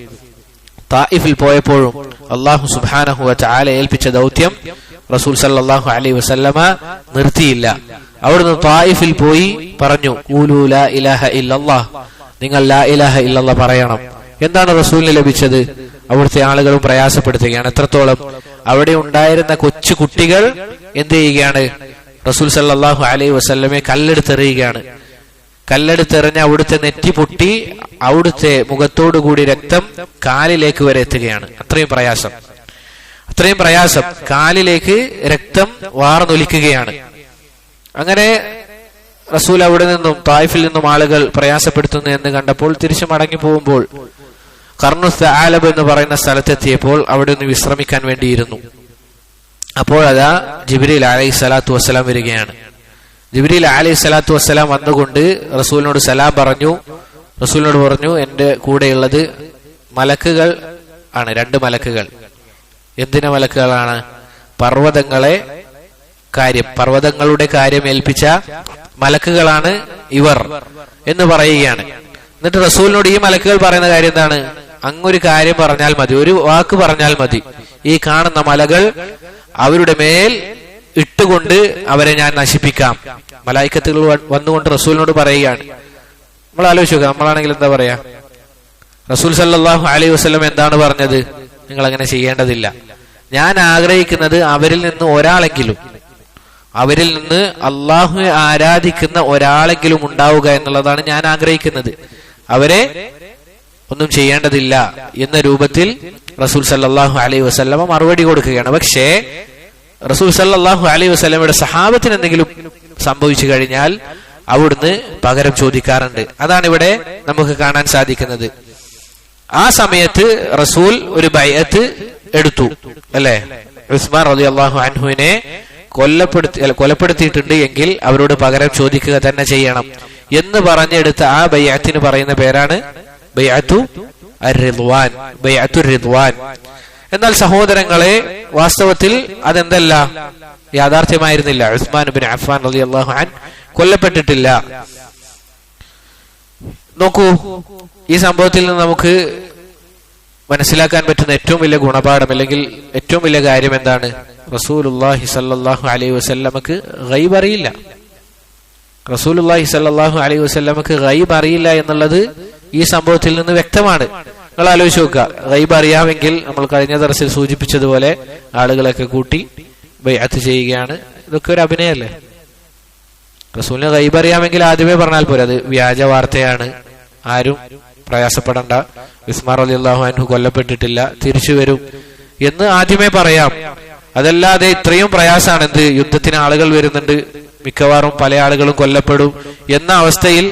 തായിഫിൽ പോയപ്പോഴും അല്ലാഹു സുബ്ഹാനഹു വ തആല ഏൽപ്പിച്ച ദൗത്യം റസൂൽ സല്ലല്ലാഹു അലൈഹി വസല്ലമ നിർത്തിയില്ല. അവിടുന്ന് തായിഫിൽ പോയി പറഞ്ഞു, ഖൂലൂ ലാ ഇലാഹ ഇല്ലല്ലാഹ്, നിങ്ങൾ ലാ ഇലാഹ ഇല്ലല്ലാഹ് പറയണം. എന്താണ് റസൂലിന് ലഭിച്ചത്? അവിടുത്തെ ആളുകളും പ്രയാസപ്പെടുത്തുകയാണ്. എത്രത്തോളം? അവിടെ ഉണ്ടായിരുന്ന കൊച്ചു കുട്ടികൾ എന്ത് ചെയ്യുകയാണ്? റസൂൽ സല്ലല്ലാഹു അലൈഹി വസല്ലമയെ കല്ലെടുത്തെറിയുകയാണ്. കല്ലെടുത്തെറിഞ്ഞ് അവിടുത്തെ നെറ്റി പൊട്ടി അവിടുത്തെ മുഖത്തോടുകൂടി രക്തം കാലിലേക്ക് വരെ എത്തുകയാണ്. അത്രയും പ്രയാസം കാലിലേക്ക് രക്തം വാർന്നൊലിക്കുകയാണ്. അങ്ങനെ റസൂൽ അവിടെ നിന്നും തായിഫിൽ നിന്നും ആളുകൾ പ്രയാസപ്പെടുത്തുന്നു എന്ന് കണ്ടപ്പോൾ തിരിച്ചു മടങ്ങി പോകുമ്പോൾ ഖർനുസ് ആലബ് എന്ന് പറയുന്ന സ്ഥലത്തെത്തിയപ്പോൾ അവിടെ നിന്ന് വിശ്രമിക്കാൻ വേണ്ടിയിരുന്നു. അപ്പോൾ അതാ ജിബ്രീൽ അലൈഹി സ്വലാത്തു വസ്സലാം വരികയാണ്. ജിബ്രീൽ അലൈഹി സ്വലാത്തു വസ്സലാം വന്നുകൊണ്ട് റസൂലിനോട് സലാം പറഞ്ഞു. റസൂലിനോട് പറഞ്ഞു, എന്റെ കൂടെയുള്ളത് മലക്കുകൾ ആണ്, 2 മലക്കുകൾ. എന്തിന മലക്കുകളാണ്? പർവ്വതങ്ങളുടെ കാര്യം ഏൽപ്പിച്ച മലക്കുകളാണ് ഇവർ എന്ന് പറയുകയാണ്. എന്നിട്ട് റസൂലിനോട് ഈ മലക്കുകൾ പറയുന്ന കാര്യം എന്താണ്? അങ്ങൊരു കാര്യം പറഞ്ഞാൽ മതി, ഒരു വാക്ക് പറഞ്ഞാൽ മതി, ഈ കാണുന്ന മലകൾ അവരുടെ മേൽ ഇട്ടുകൊണ്ട് അവരെ ഞാൻ നശിപ്പിക്കാം. മലായിക്കത്തുകൾ വന്നുകൊണ്ട് റസൂലിനോട് പറയുകയാണ്. നമ്മൾ ആലോചിച്ചു നോക്കുക, നമ്മളാണെങ്കിൽ എന്താ പറയാ? റസൂൽ സല്ലല്ലാഹു അലൈഹി വസല്ലം എന്താണ് പറഞ്ഞത്? നിങ്ങൾ അങ്ങനെ ചെയ്യേണ്ടതില്ല. ഞാൻ ആഗ്രഹിക്കുന്നത് അവരിൽ നിന്ന് അള്ളാഹുവെ ആരാധിക്കുന്ന ഒരാളെങ്കിലും ഉണ്ടാവുക എന്നുള്ളതാണ് ഞാൻ ആഗ്രഹിക്കുന്നത്. അവരെ ഒന്നും ചെയ്യേണ്ടതില്ല എന്ന രൂപത്തിൽ റസൂൽ സല്ലല്ലാഹു അലൈഹി വസല്ലമ മറുപടി കൊടുക്കുകയാണ്. പക്ഷേ റസൂൽ സല്ലല്ലാഹു അലൈഹി വസല്ലമയുടെ സഹാബത്തിന് എന്തെങ്കിലും സംഭവിച്ചു കഴിഞ്ഞാൽ അവിടുന്ന് പകരം ചോദിക്കാറുണ്ട്. അതാണ് ഇവിടെ നമുക്ക് കാണാൻ സാധിക്കുന്നത്. ആ സമയത്ത് റസൂൽ ഒരു ബൈഅത്ത് എടുത്തു, അല്ലെ? ഉസ്മാൻ റളിയല്ലാഹു അൻഹുവിനെ കൊലപ്പെടുത്തിയിട്ടുണ്ട് എങ്കിൽ അവരോട് പകരം ചോദിക്കുക തന്നെ ചെയ്യണം എന്ന് പറഞ്ഞെടുത്ത ആ ബൈഅത്തിന് പറയുന്ന പേരാണ് ബൈഅത്തുർ റിദ്വാൻ. എന്നാൽ സഹോദരങ്ങളെ, വാസ്തവത്തിൽ അതെന്തല്ല, യാഥാർത്ഥ്യമായിരുന്നില്ല. ഉസ്മാൻ ഇബ്നു അഫ്ഫാൻ റളിയല്ലാഹു അൻഹു കൊല്ലപ്പെട്ടിട്ടില്ല. നോക്കൂ, ഈ സംഭവത്തിൽ നിന്ന് നമുക്ക് മനസ്സിലാക്കാൻ പറ്റുന്ന ഏറ്റവും വലിയ ഗുണപാഠം അല്ലെങ്കിൽ ഏറ്റവും വലിയ കാര്യം എന്താണ്? റസൂലുള്ളാഹി സ്വല്ലല്ലാഹു അലൈഹി വസല്ലമക്ക് ഗൈബ് അറിയില്ല. റസൂലുള്ളാഹി സ്വല്ലല്ലാഹു അലൈഹി വസല്ലമക്ക് ഗൈബ് അറിയില്ല എന്നുള്ളത് ഈ സംഭവത്തിൽ നിന്ന് വ്യക്തമാണ്. നിങ്ങൾ ആലോചിച്ച് നോക്കുക, ഗൈബ് അറിയാമെങ്കിൽ നമ്മൾ കഴിഞ്ഞ ദർസിൽ സൂചിപ്പിച്ചതുപോലെ ആളുകളൊക്കെ കൂട്ടി ബൈഅത്ത് ചെയ്യുകയാണ്. ഇതൊക്കെ ഒരു അഭിനയല്ലേ? റസൂലിന് ഗൈബ് അറിയാമെങ്കിൽ ആദ്യമേ പറഞ്ഞാൽ പോരെ അത് വ്യാജ വാർത്തയാണ്, ആരും പ്രയാസപ്പെടണ്ട, ഉസ്മാൻ റളിയല്ലാഹു അൻഹു കൊല്ലപ്പെട്ടിട്ടില്ല, തിരിച്ചു വരും എന്ന് ആദ്യമേ പറയാം. അതല്ലാതെ ഇത്രയും പ്രയാസമാണ്, എന്ത് യുദ്ധത്തിന് ആളുകൾ വരുന്നുണ്ട്, മിക്കവാറും പല ആളുകളും കൊല്ലപ്പെടും എന്ന അവസ്ഥയിൽ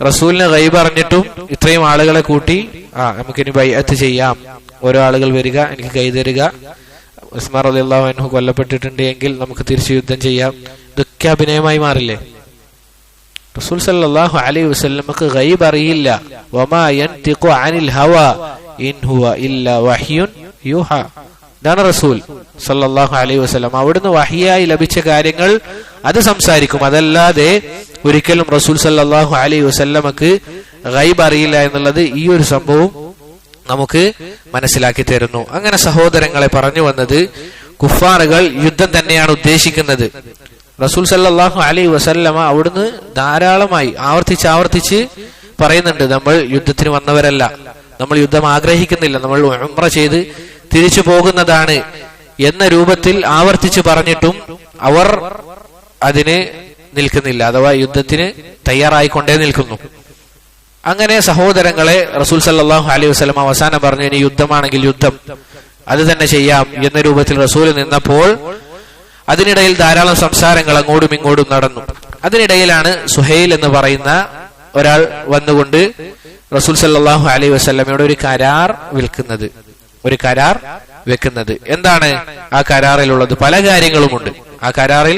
റസൂലിന് ഗൈബ് അറിഞ്ഞിട്ടും ഇത്രയും ആളുകളെ കൂട്ടി നമുക്കിനി ബൈഅത്ത് ചെയ്യാം, ഓരോ ആളുകൾ വരിക, എനിക്ക് കൈ തരിക, ഉസ്മാൻ റളിയല്ലാഹു അൻഹു കൊല്ലപ്പെട്ടിട്ടുണ്ട് എങ്കിൽ നമുക്ക് തിരിച്ചു യുദ്ധം ചെയ്യാം, ഇതൊക്കെ അഭിനയമായി മാറില്ലേ? റസൂൽ സല്ലല്ലാഹു അലൈഹി വസല്ലമക്ക് ഗൈബ് അറിയില്ല. വമാ യൻതിഖു അനിൽ ഹവാ ഇൻ ഹുവ ഇല്ലാ വഹ്യുൻ യൂഹാ. ഇതാണ് റസൂൽ സല്ലല്ലാഹു അലൈഹി വസല്ലം. അവിടുന്ന് വഹിയായി ലഭിച്ച കാര്യങ്ങൾ അത് സംസാരിക്കും. അതല്ലാതെ ഒരിക്കലും റസൂൽ സല്ലല്ലാഹു അലൈഹി വസല്ലമക്ക് ഗൈബ് അറിയില്ല എന്നുള്ളത് ഈ ഒരു സംഭവം നമുക്ക് മനസ്സിലാക്കി തരുന്നു. അങ്ങനെ സഹോദരങ്ങളെ പറഞ്ഞു വന്നത്, കുഫാറുകൾ യുദ്ധം തന്നെയാണ് ഉദ്ദേശിക്കുന്നത്. റസൂൽ സല്ലല്ലാഹു അലൈഹി വസല്ലമ അവിടുന്ന് ധാരാളമായി ആവർത്തിച്ച് പറയുന്നുണ്ട്, നമ്മൾ യുദ്ധത്തിന് വന്നവരല്ല, നമ്മൾ യുദ്ധം ആഗ്രഹിക്കുന്നില്ല, നമ്മൾ ഉംറ ചെയ്ത് തിരിച്ചു പോകുന്നതാണ് എന്ന രൂപത്തിൽ ആവർത്തിച്ച് പറഞ്ഞിട്ടും അവർ അതിന് നിൽക്കുന്നില്ല, അഥവാ യുദ്ധത്തിന് തയ്യാറായിക്കൊണ്ടേ നിൽക്കുന്നു. അങ്ങനെ സഹോദരങ്ങളെ, റസൂൽ സല്ലല്ലാഹു അലൈഹി വസല്ലം അവസാനം പറഞ്ഞു, ഇനി യുദ്ധമാണെങ്കിൽ യുദ്ധം അത് തന്നെ ചെയ്യാം എന്ന രൂപത്തിൽ റസൂൽ നിന്നപ്പോൾ അതിനിടയിൽ ധാരാളം സംസാരങ്ങൾ അങ്ങോട്ടും ഇങ്ങോട്ടും നടന്നു. അതിനിടയിലാണ് സുഹൈൽ എന്ന് പറയുന്ന ഒരാൾ വന്നുകൊണ്ട് റസൂൽ സല്ലല്ലാഹു അലൈഹി വസല്ലമയോട് ഒരു കരാർ വെക്കുന്നത്. എന്താണ് ആ കരാറിലുള്ളത്? പല കാര്യങ്ങളുമുണ്ട്. ആ കരാറിൽ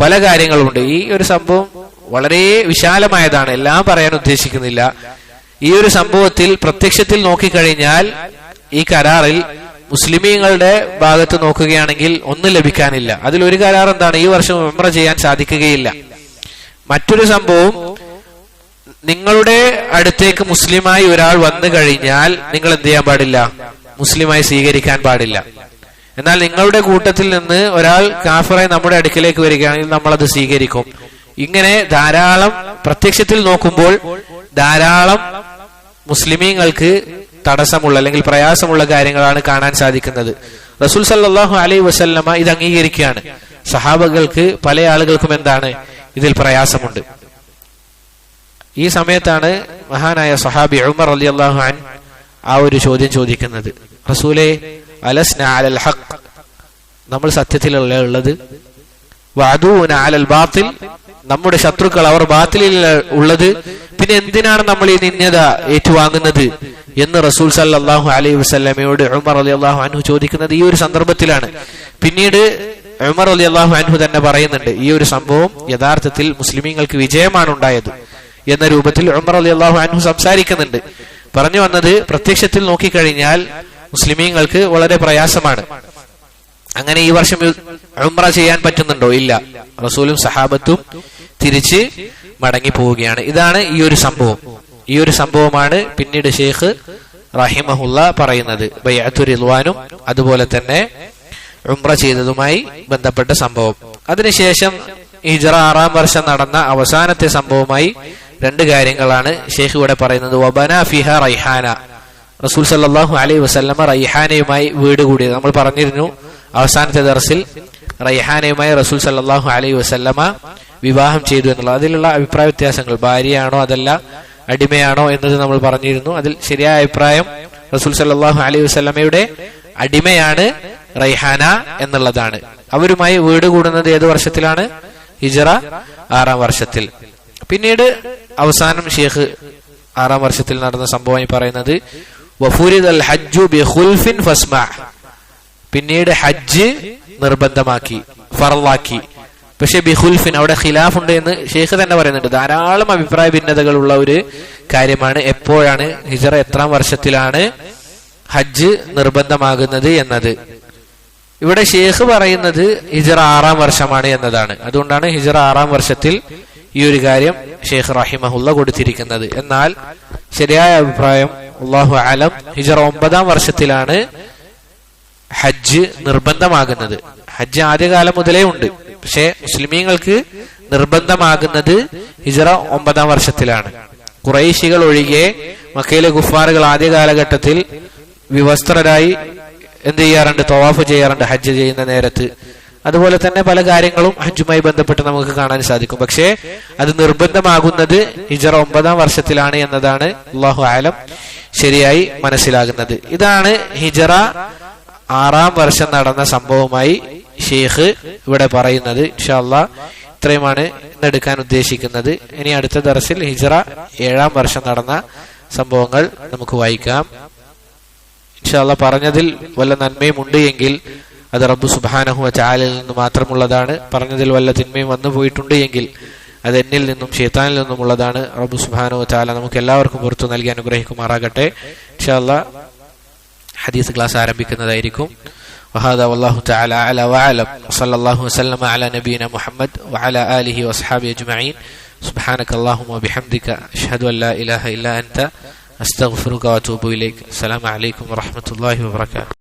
പല കാര്യങ്ങളുമുണ്ട്. ഈ ഒരു സംഭവം വളരെ വിശാലമായതാണ്, എല്ലാം പറയാൻ ഉദ്ദേശിക്കുന്നില്ല. ഈ ഒരു സംഭവത്തിൽ പ്രത്യക്ഷത്തിൽ നോക്കിക്കഴിഞ്ഞാൽ ഈ കരാറിൽ മുസ്ലിമീങ്ങളുടെ ഭാഗത്ത് നോക്കുകയാണെങ്കിൽ ഒന്നും ലഭിക്കാനില്ല. അതിലൊരു കരാർ എന്താണ്? ഈ വർഷം ഉംറ ചെയ്യാൻ സാധിക്കുകയില്ല. മറ്റൊരു സംഭവം, നിങ്ങളുടെ അടുത്തേക്ക് മുസ്ലിമായി ഒരാൾ വന്നു കഴിഞ്ഞാൽ നിങ്ങൾ എന്ത് ചെയ്യാൻ പാടില്ല? മുസ്ലിമായി സ്വീകരിക്കാൻ പാടില്ല. എന്നാൽ നിങ്ങളുടെ കൂട്ടത്തിൽ നിന്ന് ഒരാൾ കാഫിറായി നമ്മുടെ അടുക്കിലേക്ക് വരികയാണെങ്കിൽ നമ്മൾ അത് സ്വീകരിക്കും. ഇങ്ങനെ ധാരാളം, പ്രത്യക്ഷത്തിൽ നോക്കുമ്പോൾ ധാരാളം മുസ്ലിമീങ്ങൾക്ക് തടസ്സമുള്ള അല്ലെങ്കിൽ പ്രയാസമുള്ള കാര്യങ്ങളാണ് കാണാൻ സാധിക്കുന്നത്. റസൂൽ സല്ലല്ലാഹു അലൈഹി വസല്ലമ ഇത് അംഗീകരിക്കുകയാണ്. സഹാബകൾക്ക്, പല ആളുകൾക്കും എന്താണ് ഇതിൽ പ്രയാസമുണ്ട്. ഈ സമയത്താണ് മഹാനായ സഹാബി ഉമർ റളിയല്ലാഹു അൻഹു ആ ഒരു ചോദ്യം ചോദിക്കുന്നത്, റസൂലേ അലസ്ന അലൽ ഹഖ്, നമ്മൾ സത്യത്തിലല്ലേ ഉള്ളത്? വഅദൂന അലൽ ബാത്തിൽ, നമ്മുടെ ശത്രുക്കൾ അവർ ബാത്തിലിൽ ഉള്ളത്, പിന്നെ എന്തിനാണ് നമ്മൾ ഈ നിന്ദ ഏറ്റുവാങ്ങുന്നത് എന്ന് റസൂൽ സല്ലല്ലാഹു അലൈഹി വസല്ലമയോട് ഉമർ റളിയല്ലാഹു അൻഹു ചോദിക്കുന്നത് ഈ ഒരു സന്ദർഭത്തിലാണ്. പിന്നീട് ഉമർ റളിയല്ലാഹു അൻഹു തന്നെ പറയുന്നുണ്ട്, ഈ ഒരു സംഭവം യഥാർത്ഥത്തിൽ മുസ്ലിമീങ്ങൾക്ക് വിജയമാണ് ഉണ്ടായത് എന്ന രൂപത്തിൽ ഉമർ റളിയല്ലാഹു അൻഹു സംസാരിക്കുന്നുണ്ട്. പറഞ്ഞു വന്നത്, പ്രത്യക്ഷത്തിൽ നോക്കിക്കഴിഞ്ഞാൽ മുസ്ലിമീങ്ങൾക്ക് വളരെ പ്രയാസമാണ്. അങ്ങനെ ഈ വർഷം ഉംറ ചെയ്യാൻ പറ്റുന്നുണ്ടോ? ഇല്ല. റസൂലും സഹാബത്തും തിരിച്ച് മടങ്ങി പോവുകയാണ്. ഇതാണ് ഈ ഒരു സംഭവം. ഈ ഒരു സംഭവമാണ് പിന്നീട് ഷെയ്ഖ് റഹിമഹുല്ല പറയുന്നത്, ബൈഅത്തു റിദ്വാനും അതുപോലെ തന്നെ ഉംറ ചെയ്തതുമായി ബന്ധപ്പെട്ട സംഭവം. അതിനുശേഷം ഹിജ്റ 6-ാം വർഷം നടന്ന അവസാനത്തെ സംഭവമായി രണ്ട് കാര്യങ്ങളാണ് ഷെയ്ഖ് ഇവിടെ പറയുന്നത്. വബന ഫിഹ റൈഹാന, റസൂൽ സല്ലല്ലാഹു അലൈഹി വസല്ലമ റൈഹാനയുമായി വീട് കൂടിയത് നമ്മൾ പറഞ്ഞിരുന്നു. അവസാനത്തെ ദർസിൽ റൈഹാനയുമായി റസൂൽ സല്ലല്ലാഹു അലൈഹി വസല്ലമ വിവാഹം ചെയ്തു എന്നുള്ളത്. അതിലുള്ള അഭിപ്രായ വ്യത്യാസങ്ങൾ, ഭാര്യയാണോ അതല്ല അടിമയാണോ എന്നത് നമ്മൾ പറഞ്ഞിരുന്നു. അതിൽ ശരിയായ അഭിപ്രായം റസൂൽ സല്ലല്ലാഹു അലൈഹി വസല്ലമയുടെ അടിമയാണ് റൈഹാന എന്നുള്ളതാണ്. അവരുമായി വീട് കൂടുന്നത് ഏത് വർഷത്തിലാണ്? ഹിജ്റ 6-ാം വർഷത്തിൽ. പിന്നീട് അവസാനം ഷെയ്ഖ് 6-ാം വർഷത്തിൽ നടന്ന സംഭവമായി പറയുന്നത്, വഫുരിദൽ ഹജ്ജു ബിഖുൽഫിൻ ഫസ്മഅ, പിന്നീട് ഹജ്ജ് നിർബന്ധമാക്കി, ഫർളാക്കി. പക്ഷെ ബിഖുൽഫിൻ, അവിടെ ഖിലാഫ് ഉണ്ട് എന്ന് ഷെയ്ഖ് തന്നെ പറയുന്നുണ്ട്. ധാരാളം അഭിപ്രായ ഭിന്നതകളുള്ള ഒരു കാര്യമാണ് എപ്പോഴാണ് ഹിജ്റ എത്രാം വർഷത്തിലാണ് ഹജ്ജ് നിർബന്ധമാകുന്നത് എന്നത്. ഇവിടെ ഷെയ്ഖ് പറയുന്നത് ഹിജ്റ 6-ാം വർഷമാണ് എന്നതാണ്. അതുകൊണ്ടാണ് ഹിജ്റ 6-ാം വർഷത്തിൽ ഈ ഒരു കാര്യം ഷെയ്ഖ് റഹിമഹുല്ല കൊടുത്തിരിക്കുന്നത്. എന്നാൽ ശരിയായ അഭിപ്രായം അല്ലാഹു അലം, ഹിജ്റ 9-ാം വർഷത്തിലാണ് ഹജ്ജ് നിർബന്ധമാകുന്നത്. ഹജ്ജ് ആദ്യകാലം മുതലേ ഉണ്ട്, പക്ഷെ മുസ്ലിമീങ്ങൾക്ക് നിർബന്ധമാകുന്നത് ഹിജ്റ 9-ാം വർഷത്തിലാണ്. ഖുറൈശികൾ ഒഴികെ മക്കയിലെ കുഫാറുകൾ ആദ്യ കാലഘട്ടത്തിൽ വിവസ്ത്രരായി എന്ത് ചെയ്യാറുണ്ട്? തവാഫ് ചെയ്യാറുണ്ട് ഹജ്ജ് ചെയ്യുന്ന നേരത്ത്. അതുപോലെ തന്നെ പല കാര്യങ്ങളും ഹജ്ജുമായി ബന്ധപ്പെട്ട് നമുക്ക് കാണാൻ സാധിക്കും. പക്ഷേ അത് നിർബന്ധമാകുന്നത് ഹിജ്റ 9-ാം വർഷത്തിലാണ് എന്നതാണ് അല്ലാഹു ആലം ശരിയായി മനസ്സിലാകുന്നത്. ഇതാണ് ഹിജ്റ 6-ാം വർഷം നടന്ന സംഭവമായി ഷെയ്ഖ് ഇവിടെ പറയുന്നത്. ഇൻഷാ അല്ലാഹ് ഇത്രയുമാണ് ഇന്നെടുക്കാൻ ഉദ്ദേശിക്കുന്നത്. ഇനി അടുത്ത ദർസിൽ ഹിജ്റ 7-ാം വർഷം നടന്ന സംഭവങ്ങൾ നമുക്ക് വായിക്കാം. ഇൻഷാ അല്ലാഹ് പറഞ്ഞതിൽ വല്ല നന്മയും ഉണ്ട് എങ്കിൽ അത് റബ്ബ് സുബ്ഹാനഹു വ തആലയിൽ നിന്ന് മാത്രമുള്ളതാണ്. പറഞ്ഞതിൽ വല്ല തിന്മയും വന്നു പോയിട്ടുണ്ട് എങ്കിൽ അത് എന്നിൽ നിന്നും ശൈത്താനിൽ നിന്നുമുള്ളതാണ്. റബ്ബ് സുബ്ഹാനഹു വ തആല നമുക്ക് എല്ലാവർക്കും പുറത്തു നൽകി അനുഗ്രഹിക്കുമാറാകട്ടെ. ഇൻഷാ അല്ലാഹ് ഹദീസ് ക്ലാസ് ആരംഭിക്കുന്നതായിരിക്കും. وهذا والله تعالى أعلى وأعلم وصلى الله وسلم على نبينا محمد وعلى آله وأصحابه أجمعين. سبحانك اللهم وبحمدك أشهد أن لا إله إلا أنت أستغفرك وأتوب إليك. السلام عليكم ورحمة الله وبركاته.